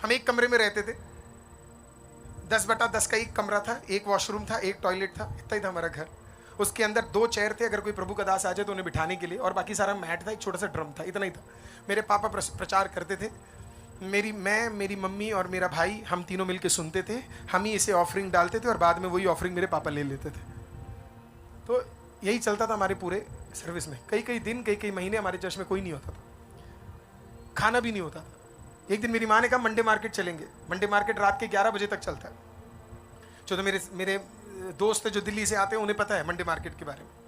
हम एक कमरे में रहते थे, 10/10 का एक कमरा था, एक वॉशरूम था, एक टॉयलेट था, इतना ही था हमारा घर। उसके अंदर 2 चेयर थे, अगर कोई प्रभु का दास आ जाए तो उन्हें बिठाने के लिए, और बाकी सारा मैट था, एक छोटा सा ड्रम था, इतना ही था। मेरे पापा प्रचार करते थे, मेरी मम्मी और मेरा भाई, हम तीनों मिलके सुनते थे, हम ही इसे ऑफरिंग डालते थे और बाद में वही ऑफरिंग मेरे पापा ले लेते थे। तो यही चलता था हमारे पूरे सर्विस में। कई कई दिन, कई कई महीने हमारे चर्च में कोई नहीं होता था, खाना भी नहीं होता था। एक दिन मेरी माँ ने कहा मंडे मार्केट चलेंगे। मंडे मार्केट रात के 11 बजे तक चलता है। जो तो मेरे दोस्त जो दिल्ली से आते हैं उन्हें पता है मंडे मार्केट के बारे में।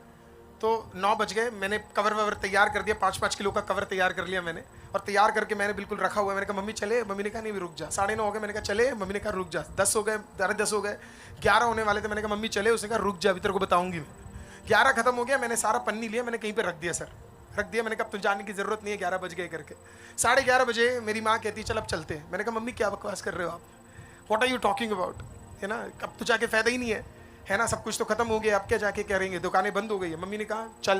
तो 9 बज गए, मैंने कवर ववर तैयार कर दिया, 5-5 किलो का कवर तैयार कर लिया मैंने, और तैयार करके मैंने बिल्कुल रखा हुआ है। मैंने कहा मम्मी चले, मम्मी ने कहा नहीं रुक जा। 9:30 हो गए, मैंने कहा चले, मम्मी ने कहा रुक जा। 10 हो गए, 10:30 हो गए, 11 होने वाले थे, मैंने कहा मम्मी चले, उसने कहा रुक जा अभी तेरे को बताऊंगी मैं। 11 खत्म हो गया, मैंने सारा पन्नी लिया, मैंने कहीं पे रख दिया सर, रख दिया। मैंने कहा तुम जाने की जरूरत नहीं है, 11 बज गए करके। 11:30 बजे मेरी माँ कहती चल अब चलते हैं। मैंने कहा मम्मी क्या बकवास कर रहे हो आप, what are you talking about, है ना, अब तो जाके फायदा ही नहीं है ना, सब कुछ तो खत्म हो गया, अब क्या जाके करेंगे, दुकानें बंद हो गई है। मम्मी ने कहा चल,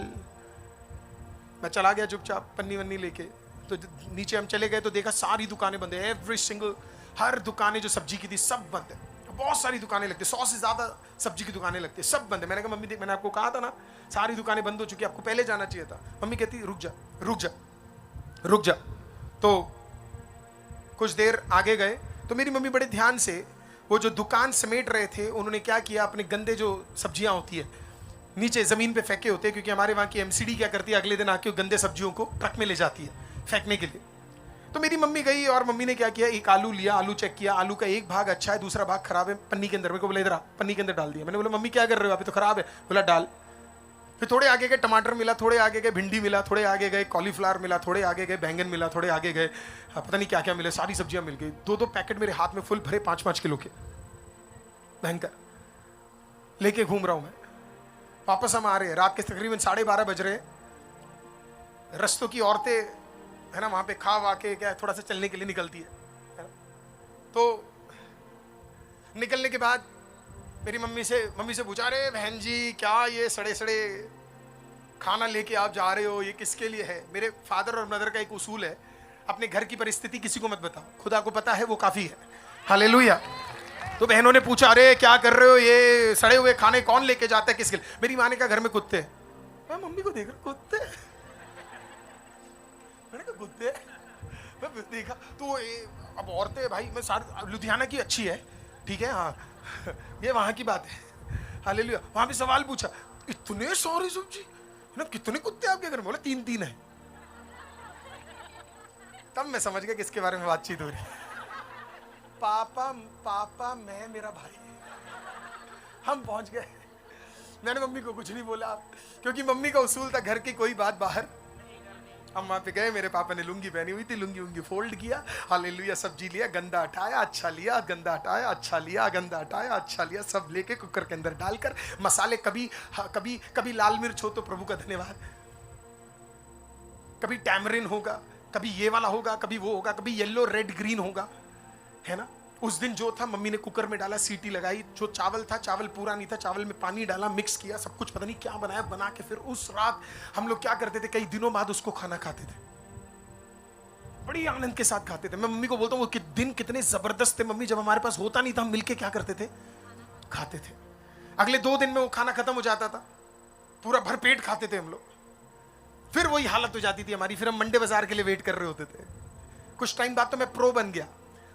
मैं चला गया चुपचाप पन्नी वन्नी लेके। तो नीचे हम चले गए तो देखा सारी दुकानें बंद है, एवरी सिंगल, हर दुकानें जो सब्जी की थी सब बंद है। बहुत सारी दुकानें लगती है, 100 से ज्यादा सब्जी की दुकानें लगती है, सब बंद है। मैंने कहा मम्मी देख, मैंने आपको कहा था ना सारी दुकानें बंद हो चुकी है, आपको पहले जाना चाहिए था। मम्मी कहती रुक जा रुक जा रुक जा। तो कुछ देर आगे गए तो मेरी मम्मी बड़े ध्यान से वो जो दुकान समेट रहे थे, उन्होंने क्या किया, अपने गंदे जो सब्जियां होती है नीचे ज़मीन पे फेंके होते हैं, क्योंकि हमारे वहाँ की एमसीडी क्या करती है, अगले दिन आके गंदे सब्जियों को ट्रक में ले जाती है फेंकने के लिए। तो मेरी मम्मी गई और मम्मी ने क्या किया, एक आलू लिया, आलू चेक किया, आलू का एक भाग अच्छा है, दूसरा भाग खराब है, पन्नी के अंदर। मेरे को बोला इधर आ, पन्नी के अंदर डाल दिया। मैंने बोला मम्मी क्या कर रहे हो, अभी तो खराब है। बोला डाल। फिर थोड़े आगे गए टमाटर मिला, थोड़े आगे गए भिंडी मिला, थोड़े आगे गए कॉलीफ्लावर मिला, थोड़े आगे गए बैंगन मिला, थोड़े आगे गए पता नहीं क्या क्या मिले, सारी सब्जियां मिल गई। 2-2 पैकेट मेरे हाथ में फुल भरे 5-5 किलो के, भयंकर लेके घूम रहा हूं मैं। वापस हम आ रहे हैं, रात के तकरीबन 12:30 बज रहे। रस्तों की औरतें है ना, वहां पे खा वा के क्या थोड़ा सा चलने के लिए निकलती है। तो निकलने के बाद मेरी मम्मी से पूछा, अरे बहन जी क्या ये सड़े सड़े खाना लेके आप जा रहे हो, ये किसके लिए है। मेरे फादर और मदर का एक उसूल है, अपने घर की परिस्थिति किसी को मत बताओ, खुदा को पता है वो काफी है। हालेलुया। तो बहनों ने पूछा, अरे क्या कर रहे हो, ये सड़े हुए खाने कौन लेके जाता है, किसके लिए। मेरी माँ ने कहा घर में कुत्ते। मैं मम्मी को देख रहा, कुत्ते, मैंने कहा कुत्ते, मैं देखा तो अब औरतें भाई, मैं सारी लुधियाना की अच्छी है, ठीक है, हाँ ये वहां की बात है। हालेलुया। वहां भी सवाल पूछा, इतने सारी सब्जी ना, कितने कुत्ते आपके घर में। बोले 3 है। तब मैं समझ गया किसके बारे में बातचीत हो रही है। पापा मैं, मेरा भाई, हम पहुंच गए। मैंने मम्मी को कुछ नहीं बोला, क्योंकि मम्मी का उसूल था घर की कोई बात बाहर। हम वहां पे गए, मेरे पापा ने लुंगी पहनी हुई थी, लुंगी उंगी फोल्ड किया, हालेलुया, सब्जी लिया, गंदा हटाया, अच्छा लिया, गंदा हटाया, अच्छा लिया, गंदा हटाया, अच्छा लिया, सब लेके कुकर के अंदर डालकर मसाले, कभी लाल मिर्च हो तो प्रभु का धन्यवाद, कभी टैमरिन होगा, कभी ये वाला होगा, कभी वो होगा, कभी येलो रेड ग्रीन होगा, है ना। उस दिन जो था मम्मी ने कुकर में डाला, सीटी लगाई, जो चावल था, चावल पूरा नहीं था, चावल में पानी डाला, मिक्स किया, सब कुछ पता नहीं क्या बनाया, बना के फिर उस रात हम लोग क्या करते थे, कई दिनों बाद उसको खाना खाते थे, बड़ी आनंद के साथ खाते थे। मैं मम्मी को बोलता हूँ वो दिन कितने जबरदस्त थे मम्मी, जब हमारे पास होता नहीं था हम मिलके क्या करते थे, खाते थे। अगले 2 दिन में वो खाना खत्म हो जाता था, पूरा भरपेट खाते थे हम लोग। फिर वही हालत हो जाती थी हमारी, फिर हम मंडे बाजार के लिए वेट कर रहे होते थे। कुछ टाइम बाद तो मैं प्रो बन गया,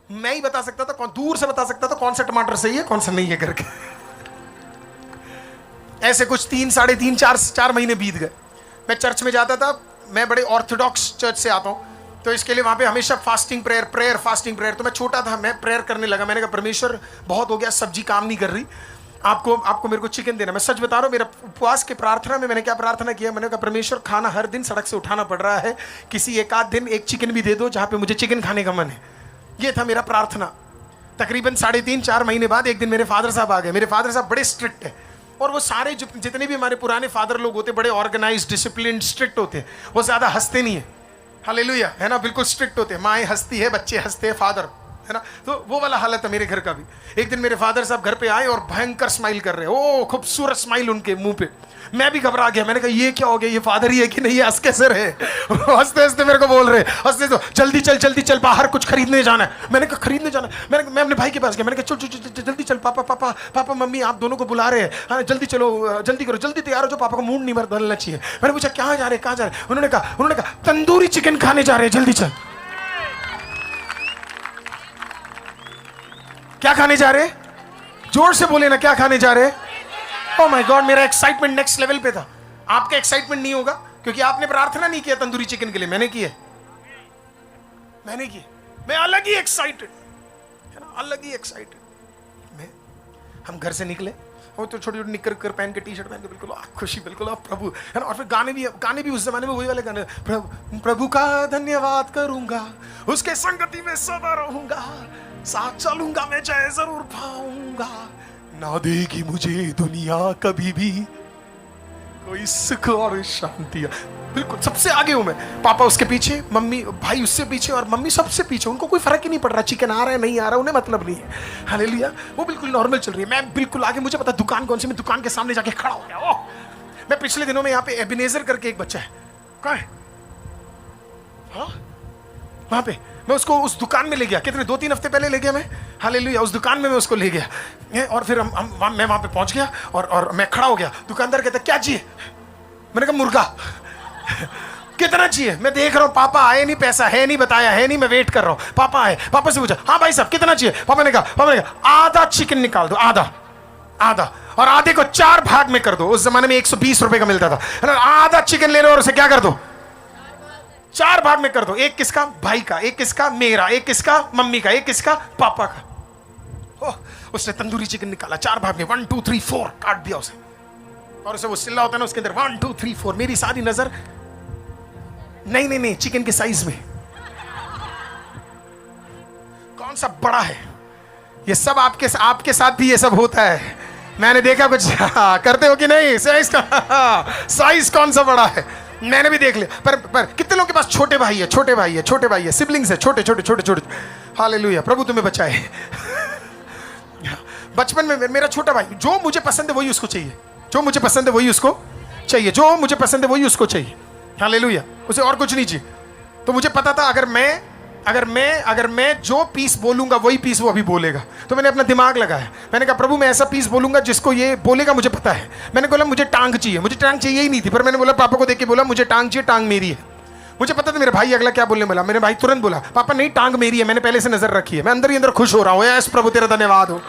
मैं ही बता सकता था, कौन दूर से बता सकता था कौन सा टमाटर सही है कौन सा नहीं है करके। ऐसे कुछ 3, साढ़े 3, 4 महीने बीत गए। मैं चर्च में जाता था, मैं बड़े ऑर्थोडॉक्स चर्च से आता हूँ, तो इसके लिए वहां पे हमेशा फास्टिंग प्रेयर फास्टिंग प्रेयर। तो मैं छोटा था, मैं प्रेयर करने लगा, मैंने कहा परमेश्वर बहुत हो गया, सब्जी काम नहीं कर रही, आपको मेरे को चिकन देना। मैं सच बता रहा हूँ, मेरा उपवास के प्रार्थना में मैंने क्या प्रार्थना किया, मैंने कहा परमेश्वर खाना हर दिन सड़क से उठाना पड़ रहा है, किसी एक आध दिन एक चिकन भी दे दो जहाँ पे मुझे चिकन खाने का मन है। ये था मेरा प्रार्थना। तकरीबन 3.5-4 महीने बाद एक दिन मेरे फादर साहब आ गए। मेरे फादर साहब बड़े स्ट्रिक्ट है, और वो सारे जितने भी हमारे पुराने फादर लोग होते बड़े ऑर्गेनाइज, डिसिप्लिन, स्ट्रिक्ट होते हैं, वो ज़्यादा हंसते नहीं है। हालेलुया, है ना, बिल्कुल स्ट्रिक्ट होते हैं, माएँ हंसती है, बच्चे हंसते हैं, फादर, है ना। तो वो वाला हालत है मेरे घर का भी। एक दिन मेरे फादर साहब घर पे आए और भयंकर स्माइल कर रहे हैं, ओ खूबसूरत स्माइल उनके मुंह पे। मैं भी घबरा गया। मैंने कहा ये क्या हो गया, ये फादर ही है कि नहीं, ये हंस कैसे रहे। हंसते हंसते मेरे को बोल रहे, हंसते तो जल्दी चल बाहर कुछ खरीदने जाना है। मैंने कहा खरीदने जाना है। मैं अपने भाई के पास गया, मैंने कहा चल जल्दी चल, पापा मम्मी आप दोनों को बुला रहे हैं, हाँ जल्दी चलो, जल्दी करो, जल्दी तैयार हो जो, पापा का मूड नहीं बदलना चाहिए। मैंने पूछा कहाँ जा रहे, उन्होंने कहा तंदूरी चिकन खाने जा रहे हैं, जल्दी चल। क्या खाने जा रहे? जोर से बोले ना, क्या खाने जा रहे? ओह माय गॉड, मेरा एक्साइटमेंट नेक्स्ट लेवल पे था। आपका एक्साइटमेंट नहीं होगा क्योंकि आपने प्रार्थना नहीं किया तंदूरी चिकन के लिए, मैंने की। मैं अलग ही एक्साइटेड है ना, अलग ही एक्साइटेड। हम घर से निकले, वो तो छोटी छोटी निक्कर कर पहन के, टी शर्ट पहन के, बिल्कुल खुशी, बिल्कुल प्रभु है ना। और फिर गाने भी उस जमाने में वही वाले गाने, प्रभु का धन्यवाद करूंगा, उसके संगति में सदा रहूंगा, साथ चलूंगा मैं चाहे जरूर पाऊंगा, ना देगी मुझे दुनिया कभी भी कोई सुख और शांति। बिल्कुल सबसे आगे हूं मैं, पापा उसके पीछे, मम्मी भाई उससे पीछे, और मम्मी सबसे पीछे। उनको कोई फर्क ही नहीं पड़ रहा चिकन आ रहा है नहीं आ रहा, उन्हें मतलब नहीं है। हालेलुया, वो बिल्कुल नॉर्मल चल रही है। मैं बिल्कुल आगे, मुझे पता दुकान कौन सी, मैं दुकान के सामने जाके खड़ा हो गया। ओह, मैं पिछले दिनों में यहाँ पे एबिनेजर करके एक बच्चा है, कहाँ है, हाँ वहां पे, मैं उसको उस दुकान में ले गया, कितने 2-3 हफ्ते पहले ले गया मैं। हालेलुया, उस दुकान में मैं उसको ले गया, और फिर मैं वहां पे पहुंच गया, और मैं खड़ा हो गया। दुकानदार कहता क्या चाहिए? मैंने कहा मुर्गा। कितना चाहिए? मैं देख रहा हूँ पापा आए नहीं, पैसा है नहीं, बताया है नहीं, मैं वेट कर रहा हूँ। पापा आए, पापा से पूछा हाँ भाई साहब कितना चाहिए? पापा ने कहा आधा चिकन निकाल दो, आधा, और आधे को 4 भाग में कर दो। उस जमाने में 120 रुपए का मिलता था। आधा चिकन ले लो और उसे क्या कर दो, 4 भाग में कर दो। एक किसका? भाई का, एक किसका? मेरा, एक किसका? मम्मी का, एक किसका? पापा का। उसने तंदूरी चिकन निकाला, 4 भाग में, 1 2 3 4 काट दिया उसे, और उसे वो सिल्ला होता है ना उसके अंदर 1 2 3 4। मेरी सारी नजर नहीं चिकन के साइज में, कौन सा बड़ा है। ये सब आपके साथ भी ये सब होता है, मैंने देखा कुछ करते हो कि नहीं। साइज कौन सा बड़ा है मैंने भी देख लिया। पर कितने लोगों के पास छोटे भाई है, सिबलिंग्स है, छोटे। हालेलुया, प्रभु तुम्हें बचाए। बचपन में मेरा छोटा भाई, जो मुझे पसंद है वही उसको चाहिए, जो मुझे पसंद है वही उसको चाहिए, जो मुझे पसंद है वही उसको चाहिए। हालेलुया, उसे और कुछ नहीं चाहिए। तो मुझे पता था अगर मैं जो पीस बोलूंगा वही पीस वो अभी बोलेगा। तो मैंने अपना दिमाग लगाया, मैंने कहा प्रभु मैं ऐसा पीस बोलूंगा जिसको ये बोलेगा मुझे पता है। मैंने बोला मुझे टांग चाहिए, मुझे टांग चाहिए ही नहीं थी, पर मैंने बोला पापा को देख के बोला मुझे टांग चाहिए, टांग मेरी है। मुझे पता था मेरे भाई अगला क्या बोलने वाला। मेरे भाई तुरंत बोला पापा नहीं, टांग मेरी है, मैंने पहले से नजर रखी है। मैं अंदर ही अंदर खुश हो रहा हूँ, यस प्रभु तेरा धन्यवाद हो,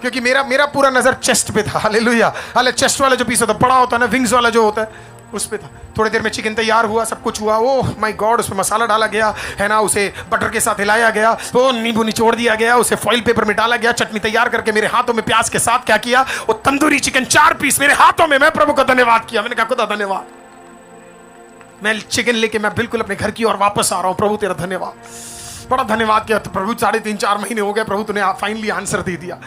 क्योंकि मेरा पूरा नजर चेस्ट पे था। हालेलुया, चेस्ट वाला जो पीस होता बड़ा होता है ना, विंग्स वाला जो होता है उस पे था। थोड़ी देर में चिकन तैयार हुआ, सब कुछ हुआ। ओह माय गॉड, उसमें मसाला डाला गया है ना, उसे बटर के साथ हिलाया गया, वो नींबू निचोड़ दिया गया, उसे फॉइल पेपर में डाला गया, चटनी तैयार करके मेरे हाथों में प्याज के साथ क्या किया, वो तंदूरी चिकन 4 पीस मेरे हाथों में। मैं प्रभु का धन्यवाद किया, मैंने कहा खुदा धन्यवाद। मैं चिकन लेके मैं बिल्कुल अपने घर की ओर वापस आ रहा हूँ। प्रभु तेरा धन्यवाद, बड़ा धन्यवाद किया। तो प्रभु 3.5-4 महीने हो गए, प्रभु तूने फाइनली आंसर दे दिया।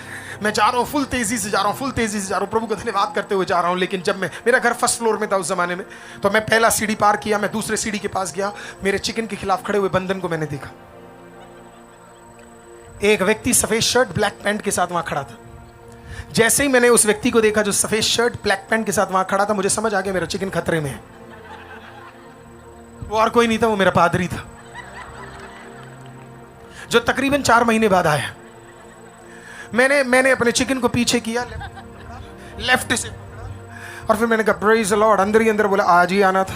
मैं जा रहा हूँ, फुल तेजी से जा रहा हूँ, प्रभु का धन्यवाद करते हुए जा रहा हूँ। लेकिन जब मेरा घर फर्स्ट फ्लोर में था उस जमाने में, तो मैं पहला सीढ़ी पार किया, मैं दूसरे सीढ़ी के पास गया, मेरे चिकन के खिलाफ खड़े हुए बंधन को मैंने देखा। एक व्यक्ति सफेद शर्ट ब्लैक पैंट के साथ वहां खड़ा था। जैसे ही मैंने उस व्यक्ति को देखा जो सफेद शर्ट ब्लैक पैंट के साथ वहां खड़ा था, मुझे समझ आ गया मेरा चिकन खतरे में है। वो और कोई नहीं था, वो मेरा पादरी था, जो तकरीबन 4 महीने बाद आया। मैंने अपने चिकन को पीछे किया, लेफ्ट से, और फिर मैंने कहा प्रेज द लॉर्ड। अंदर ही अंदर बोला आज ही आना था।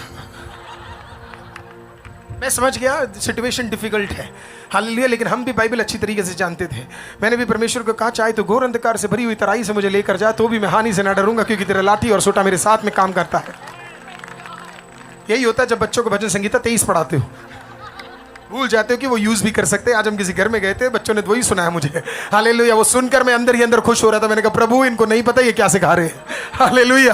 मैं समझ गया सिचुएशन डिफिकल्ट है, हालेलुया, लेकिन हम भी बाइबल अच्छी तरीके से जानते थे। मैंने भी परमेश्वर को कहा चाहे तो घोर अंधकार से भरी हुई तराई से मुझे लेकर जा, तो भी मैं हानि से ना डरूंगा, क्योंकि तेरा लाठी और सोटा मेरे साथ में काम करता है। यही होता है जब बच्चों को भजन संगीता 23 पढ़ाते हो, भूल जाते हो कि वो यूज भी कर सकते हैं। आज हम किसी घर में गए थे, बच्चों ने वही सुनाया मुझे, हालेलुया। वो सुनकर मैं अंदर ही अंदर खुश हो रहा था। मैंने कहा प्रभु इनको नहीं पता ये क्या सिखा रहे हैं, हालेलुया,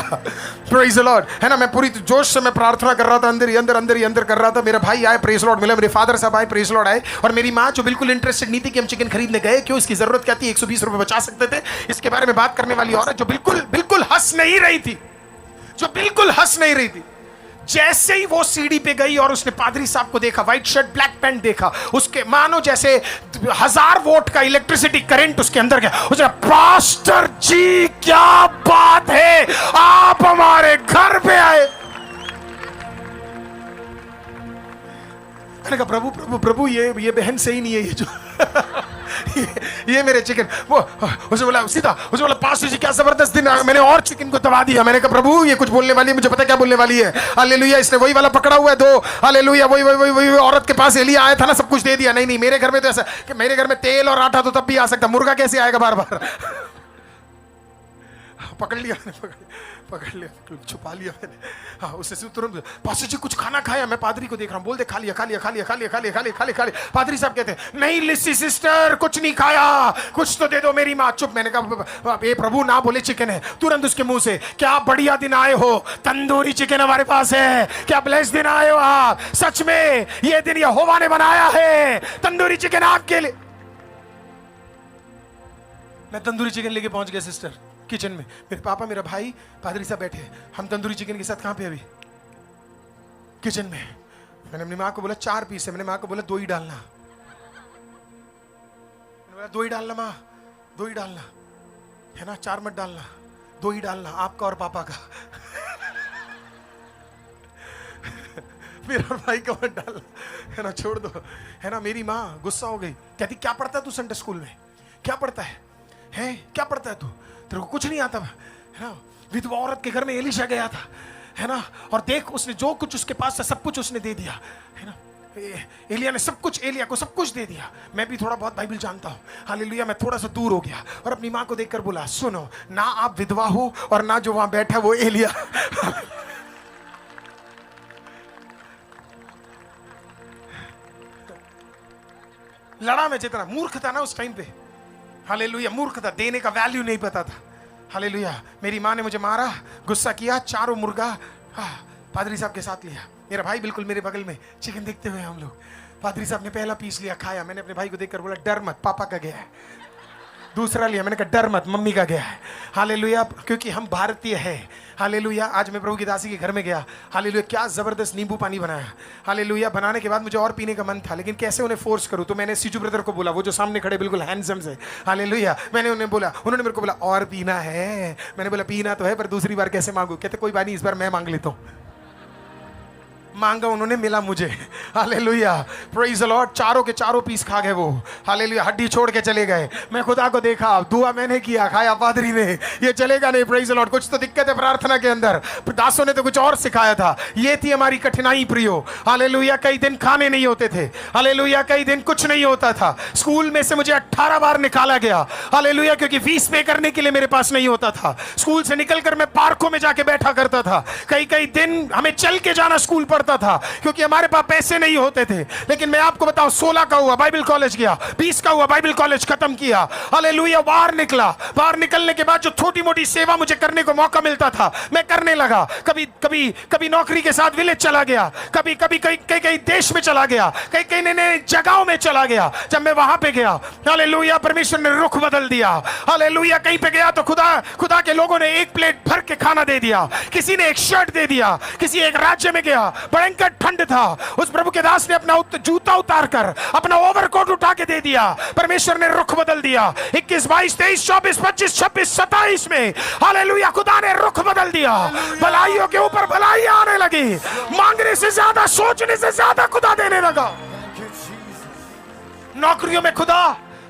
प्रेज द लॉर्ड, है ना। मैं पूरी जोश से मैं प्रार्थना कर रहा था, अंदर ही अंदर कर रहा था। मेरा भाई आए, प्रेज लॉर्ड मिला, मेरे फादर साहब आए, प्रेज लॉर्ड आए, और मेरी माँ जो बिल्कुल इंटरेस्टेड नहीं थी कि हम चिकन खरीदने गए, क्यों, इसकी जरूरत क्या थी, 120 रुपए बचा सकते थे। इसके बारे में बात करने वाली औरत जो बिल्कुल हंस नहीं रही थी, जैसे ही वो सीढ़ी पे गई और उसने पादरी साहब को देखा, व्हाइट शर्ट ब्लैक पैंट देखा, उसके मानो जैसे 1000 वोल्ट का इलेक्ट्रिसिटी करंट उसके अंदर गया। उसने पास्टर जी क्या बात है, आप हमारे घर पे आए। मैंने कहा प्रभु प्रभु प्रभु, ये बहन सही नहीं है, ये जो ये मेरे चिकन। वो उसने बोला सीधा, उसने बोला पास्टर जी क्या जबरदस्त दिन, मैंने और चिकन को दबा दिया। मैंने कहा प्रभु ये कुछ बोलने वाली है, मुझे पता क्या बोलने वाली है। हालेलुया, इसने वही वाला पकड़ा हुआ है दो। हालेलुया, वही औरत के पास एलिया आया था ना, सब कुछ दे दिया। नहीं मेरे घर में तो ऐसा कि मेरे घर में तेल और आटा तो तब भी आ सकता, मुर्गा कैसे आएगा बार बार। पकड़ लिया मैंने, पकड़ लिया, छुपा लिया मैंने। हाँ, उससे तुरंत पास्टर जी कुछ खाना खाया? मैं पादरी को देख रहा हूँ, बोल दे खा लिया खा लिया खा लिया खा लिया खा लिया खा लिया खा लिया खा लिया। पादरी साहब कहते हैं नहीं लिसी सिस्टर कुछ नहीं खाया, कुछ तो दे दो मेरी माँ। चुप। मैंने कहा ये प्रभु ना बोले चिकन है। तुरंत उसके मुंह से क्या बढ़िया दिन आए हो, तंदूरी चिकन हमारे पास है। क्या ब्लेस दिन आए हो आप, सच में ये दिन यहोवा ने बनाया है, तंदूरी चिकन आपके लिए। मैं तंदूरी चिकन लेके पहुंच गया सिस्टर किचन में। मेरे पापा मेरा भाई पादरी साहब बैठे, हम तंदूरी चिकन के साथ कहां पे अभी किचन में। मैंने अपनी माँ को बोला 4 पीस है। मैंने माँ को बोला 2 ही डालना। मैंने बोला 2 ही डालना माँ, 2 ही डालना है ना, 4 मत डालना, 2 ही डालना, आपका और पापा का। मेरा भाई का मत डालना है ना, छोड़ दो है ना। मेरी माँ गुस्सा हो गई, कहती क्या पढ़ता है तू संडे स्कूल में, क्या पढ़ता है क्या पढ़ता है तू, तेरे को कुछ नहीं आता है ना। विधवा औरत के घर में एलीशा गया था है ना, और देख उसने जो कुछ उसके पास था सब कुछ उसने दे दिया है ना। एलिया ने सब कुछ, एलिया को सब कुछ दे दिया। मैं भी थोड़ा बहुत बाइबल जानता हूँ, हालेलुया। मैं थोड़ा सा दूर हो गया और अपनी माँ को देखकर बोला सुनो ना, आप विधवा हो और ना जो वहां बैठा वो एलिया। लड़ा मैं जितना, मूर्ख था ना उस टाइम पे, हालेलुया, मूर्ख था, देने का वैल्यू नहीं पता था। हालेलुया, मेरी माँ ने मुझे मारा, गुस्सा किया, 4 मुर्गा पादरी साहब के साथ लिया। मेरा भाई बिल्कुल मेरे बगल में, चिकन देखते हुए हम लोग। पादरी साहब ने पहला पीस लिया, खाया। मैंने अपने भाई को देखकर बोला डर मत, पापा का गया है। दूसरा लिया, मैंने कहा डर मत, मम्मी का गया है। हालेलुया, क्योंकि हम भारतीय हैं। हालेलुया, आज मैं प्रभु की दासी के घर में गया। हालेलुया, क्या जबरदस्त नींबू पानी बनाया। हालेलुया, बनाने के बाद मुझे और पीने का मन था, लेकिन कैसे उन्हें फोर्स करूं। तो मैंने सीजू ब्रदर को बोला, वो जो सामने खड़े बिल्कुल हैंडसम से, हालेलुया, मैंने उन्हें बोला, उन्होंने मेरे को बोला और पीना है। मैंने बोला पीना तो है पर दूसरी बार कैसे मांगू। कहते कोई बात नहीं, इस बार मैं मांग लेता हूँ। मांगा उन्होंने, मिला मुझे। Hallelujah, praise the Lord. चारों के चारों पीस खा गए वो। हालेलुया, हड्डी छोड़ के चले गए। मैं खुदा को देखा, दुआ मैंने किया, खाया पादरी ने। ये चलेगा नहीं, प्रेज द लॉर्ड। कुछ तो दिक्कत है प्रार्थना के अंदर। दासों ने तो कुछ और सिखाया था। ये थी हमारी कठिनाई प्रियो। हालेलुया, कई दिन खाने नहीं होते थे। हालेलुया, कई दिन कुछ नहीं होता था। स्कूल में से मुझे 18 बार निकाला गया। हालेलुया, क्योंकि फीस पे करने के लिए मेरे पास नहीं होता था। स्कूल से निकलकर मैं पार्कों में जाके बैठा करता था। कई दिन हमें चल के जाना स्कूल पड़ता था, क्योंकि हमारे पास पैसे नहीं होते थे। लेकिन मैं आपको बताऊं, 16 का हुआ बाइबल कॉलेज गया, 20 का हुआ बाइबल कॉलेज खत्म किया। हालेलुया, बाहर निकला। बाहर निकलने के बाद जो छोटी मोटी सेवा मुझे करने को मौका मिलता था, मैं करने लगा। कभी नौकरी के साथ विलेज चला गया, कभी कई देश में चला गया, कई नए जगहों में चला गया। जब मैं वहां पे गया, हालेलुया, परमेश्वर ने रुख बदल दिया। हालेलुया, कहीं पे गया तो खुदा के लोगों ने 1 प्लेट भर के खाना दे दिया, किसी ने 1 शर्ट दे दिया। किसी एक राज्य में गया, भयंकर ठंड था, उस प्रभु के दास ने अपना जूता उतार कर अपना ओवरकोट उठा के दे दिया। परमेश्वर ने रुख बदल दिया। 21, 22, 23, 24, 25, 26, 27 में हालेलुया, खुदा ने रुख बदल दिया। भलाइयों के ऊपर भलाई आने लगी। मांगने से ज्यादा, सोचने से ज्यादा खुदा देने लगा।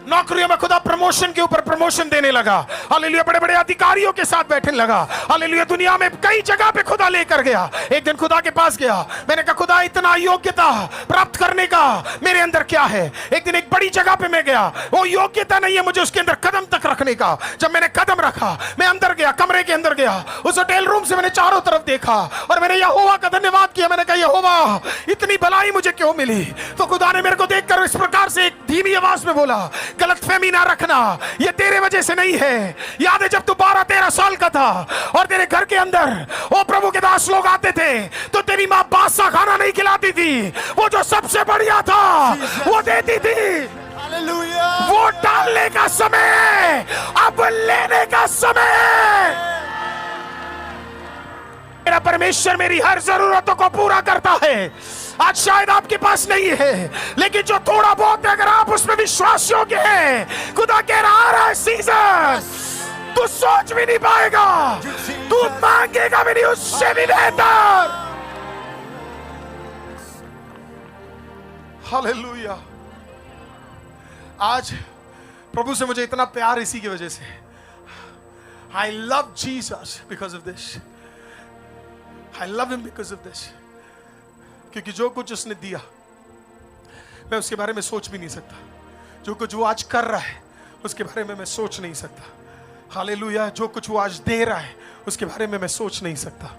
नौकरियों में खुदा प्रमोशन के ऊपर प्रमोशन देने लगा। हालेलुया, बड़े बड़े अधिकारियों के साथ बैठने लगा। हालेलुया, दुनिया में कई जगह पे खुदा लेकर गया। एक दिन खुदा के पास गया, मैंने कहा खुदा इतना योग्यता प्राप्त करने का मेरे अंदर क्या है। एक दिन एक बड़ी जगह पे मैं गया, वो योग्यता नहीं है मुझे उसके अंदर कदम तक रखने का। जब मैंने कदम रखा, मैं अंदर गया, कमरे के अंदर गया, उस होटल रूम से मैंने चारों तरफ देखा और मैंने यहोवा का धन्यवाद किया। मैंने कहा यहोवा, इतनी भलाई मुझे क्यों मिली। तो खुदा ने मेरे को देखकर इस प्रकार से एक धीमी आवाज में बोला, गलतफहमी ना रखना, ये तेरे वजह से नहीं है। याद है जब तू 12-13 साल का था और तेरे घर के अंदर वो प्रभु के दास लोग आते थे, तो तेरी माँ बादशाह खाना नहीं खिलाती थी, वो जो सबसे बढ़िया था वो देती थी। वो डालने का समय, अब लेने का समय। मेरा परमेश्वर मेरी हर जरूरतों को पूरा करता है। आज शायद आपके पास नहीं है, लेकिन जो थोड़ा बहुत है, अगर आप उसमें विश्वास योग्य है, खुदा कह रहा है सीजन तू सोच भी नहीं पाएगा, तू मांगेगा भी नहीं उससे भी बेहतर। हालेलुया। आज प्रभु से मुझे इतना प्यार इसी की वजह से। I love Jesus because of this, I love him because of this. क्योंकि जो कुछ उसने दिया मैं उसके बारे में सोच भी नहीं सकता, जो कुछ वो आज कर रहा है उसके बारे में मैं सोच नहीं सकता। हालेलुया। जो कुछ वो आज दे रहा है उसके बारे में मैं सोच नहीं सकता।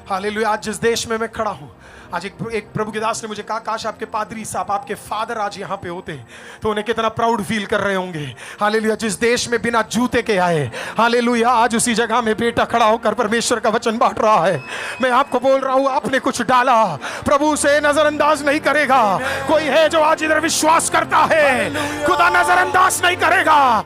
हालेलुया। आज जिस देश में मैं खड़ा हूं, आज एक प्रभु के दास ने मुझे कहा, काश आपके पादरी साहब, आपके फादर आज यहाँ पे होते तो उन्हें कितना प्राउड फील कर रहे होंगे। हालेलुया। जिस देश में बिना जूते के आए, हालेलुया, आज उसी जगह में बेटा खड़ा होकर परमेश्वर का वचन बांट रहा है। मैं आपको बोल रहा हूँ, आपने कुछ डाला, प्रभु से नजरअंदाज नहीं करेगा। कोई है जो आज इधर विश्वास करता है, खुदा नजरअंदाज नहीं करेगा।